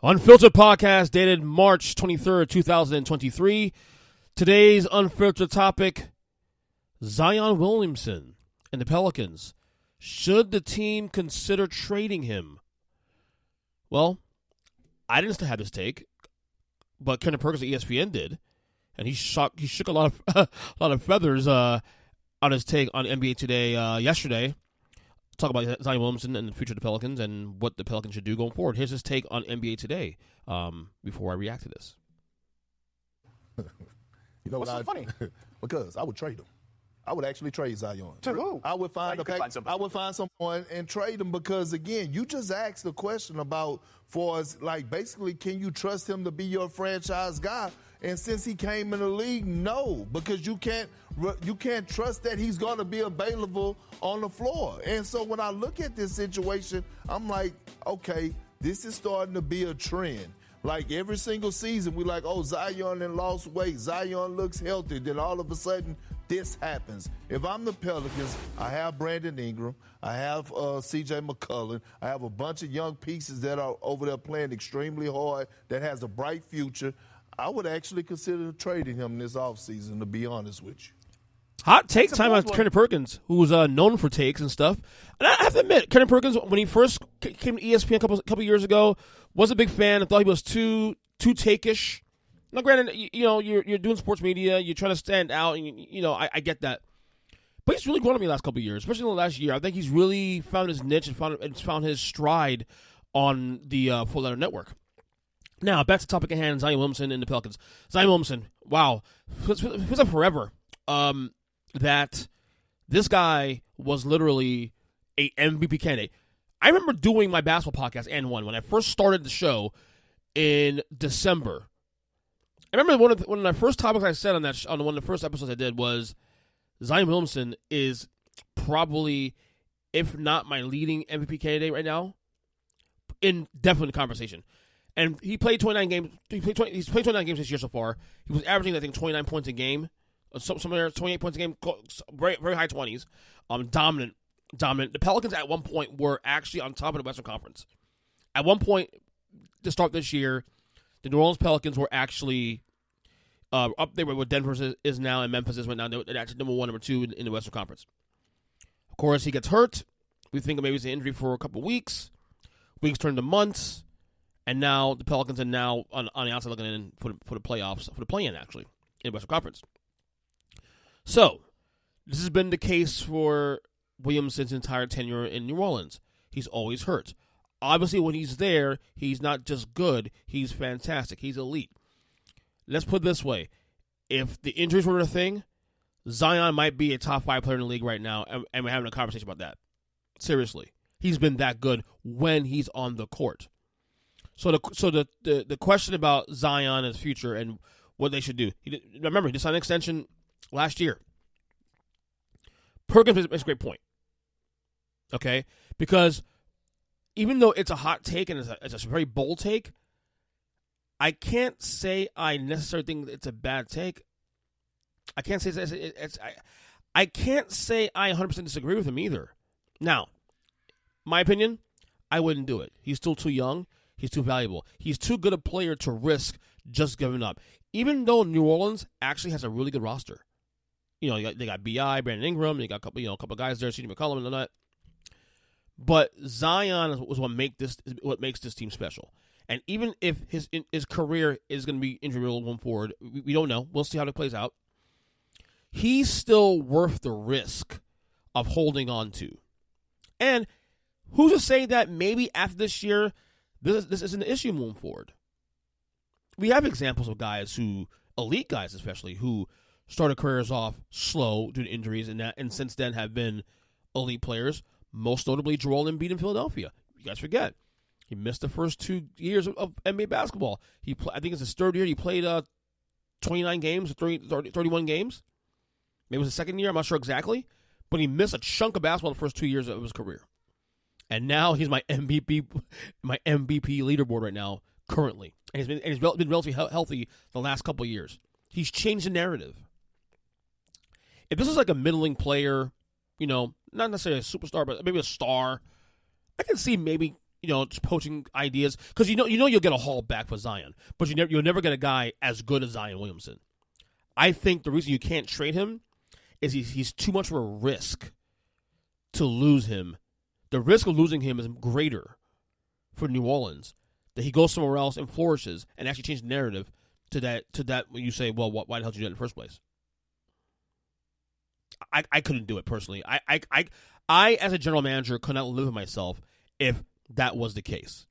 Unfiltered podcast dated March 23rd, 2023. Today's unfiltered topic, Zion Williamson and the Pelicans. Should the team consider trading him? Well, I didn't have this take, but Kendrick Perkins of ESPN did, and he shook a lot of feathers on his take on NBA Today yesterday. Talk about Zion Williamson and the future of the Pelicans and what the Pelicans should do going forward. Here's his take on NBA Today before I react to this. You know what's so funny? Because I would trade him. I would actually trade Zion. To who? I would find somebody. I would find someone and trade him because, again, you just asked the question about basically, can you trust him to be your franchise guy? And since he came in the league, no, because you can't trust that he's going to be available on the floor. And so when I look at this situation, I'm like, okay, this is starting to be a trend. Like every single season, we like, oh, Zion and lost weight. Zion looks healthy. Then all of a sudden, this happens. If I'm the Pelicans, I have Brandon Ingram. I have C.J. McCollum. I have a bunch of young pieces that are over there playing extremely hard that has a bright future. I would actually consider trading him this offseason, to be honest with you. Hot take time on Kendrick Perkins, who's known for takes and stuff. And I have to admit, Kendrick Perkins, when he first came to ESPN a couple years ago, was a big fan. I thought he was too take-ish. Now, granted, you're doing sports media, you're trying to stand out, and I get that. But he's really grown on me the last couple of years, especially in the last year. I think he's really found his niche and found his stride on the Full Letter Network. Now, back to the topic at hand, Zion Williamson and the Pelicans. Zion Williamson, wow. It feels like forever that this guy was literally a MVP candidate. I remember doing my basketball podcast, and one, when I first started the show in December. I remember one of the first topics I said on one of the first episodes I did was Zion Williamson is probably, if not my leading MVP candidate right now, definitely in the conversation. And he played 29 games. He's played 29 games this year so far. He was averaging, I think, 29 points a game, somewhere 28 points a game, very, very high 20s. Dominant. The Pelicans at one point were actually on top of the Western Conference. At one point to start this year, the New Orleans Pelicans were actually up there where Denver is now and Memphis is right now. They're actually number 1, number 2 in the Western Conference. Of course, he gets hurt. We think maybe it's an injury for a couple weeks. Weeks turn to months. And now the Pelicans are now on the outside looking in for the playoffs, for the play-in, actually, in the Western Conference. So, this has been the case for Williamson's entire tenure in New Orleans. He's always hurt. Obviously, when he's there, he's not just good, he's fantastic. He's elite. Let's put it this way. If the injuries were a thing, Zion might be a top 5 player in the league right now, and we're having a conversation about that. Seriously. He's been that good when he's on the court. So the question about Zion and his future and what they should do. Remember, he just signed an extension last year. Perkins makes a great point. Okay? Because even though it's a hot take and it's a very bold take, I can't say I necessarily think it's a bad take. I can't say I can't say I 100% disagree with him either. Now, my opinion, I wouldn't do it. He's still too young. He's too valuable. He's too good a player to risk just giving up. Even though New Orleans actually has a really good roster. They got B.I., Brandon Ingram, they got a couple of guys there, C.J. McCollum and all that. But Zion was what makes this team special. And even if his career is going to be injury-riddled going forward, we don't know. We'll see how it plays out. He's still worth the risk of holding on to. And who's to say that maybe after this year, this isn't an issue moving forward? We have examples of guys elite guys especially, who started careers off slow due to injuries and since then have been elite players, most notably Joel Embiid in Philadelphia. You guys forget. He missed the first 2 years of NBA basketball. I think it's his third year. He played 29 games, 31 games. Maybe it was his second year. I'm not sure exactly. But he missed a chunk of basketball the first 2 years of his career. And now he's my MVP leaderboard right now, currently. And he's been relatively healthy the last couple of years. He's changed the narrative. If this is like a middling player, not necessarily a superstar, but maybe a star, I can see maybe just poaching ideas, because you'll get a haul back for Zion, but you'll never get a guy as good as Zion Williamson. I think the reason you can't trade him is he's too much of a risk to lose him. The risk of losing him is greater for New Orleans, that he goes somewhere else and flourishes and actually change the narrative to that when you say, well, why the hell did you do that in the first place? I couldn't do it personally. I as a general manager could not live with myself if that was the case.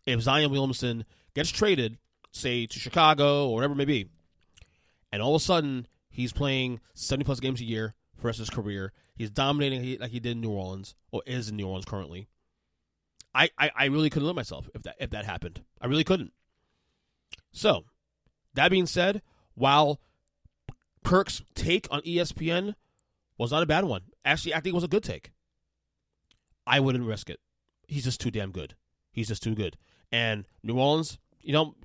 If Zion Williamson gets traded, say to Chicago or whatever it may be, and all of a sudden he's playing 70-plus games a year for the rest of his career, he's dominating like he did in New Orleans, or is in New Orleans currently, I really couldn't live with myself if that happened. I really couldn't. So, that being said, while Perk's take on ESPN was not a bad one, actually I think it was a good take, I wouldn't risk it. He's just too damn good. He's just too good. And New Orleans,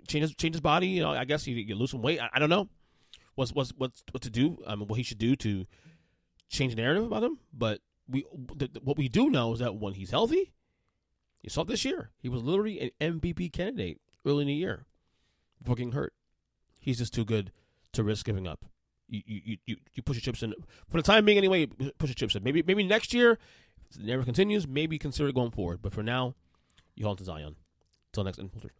change his body. I guess you lose some weight. I don't know what to do. What he should do to change the narrative about him. But what we do know is that when he's healthy, you saw it this year. He was literally an MVP candidate early in the year before getting hurt. He's just too good to risk giving up. You push your chips in for the time being anyway. Push your chips in. Maybe next year. If it never continues, maybe consider it going forward. But for now, you hold to Zion. Until next Unfiltered.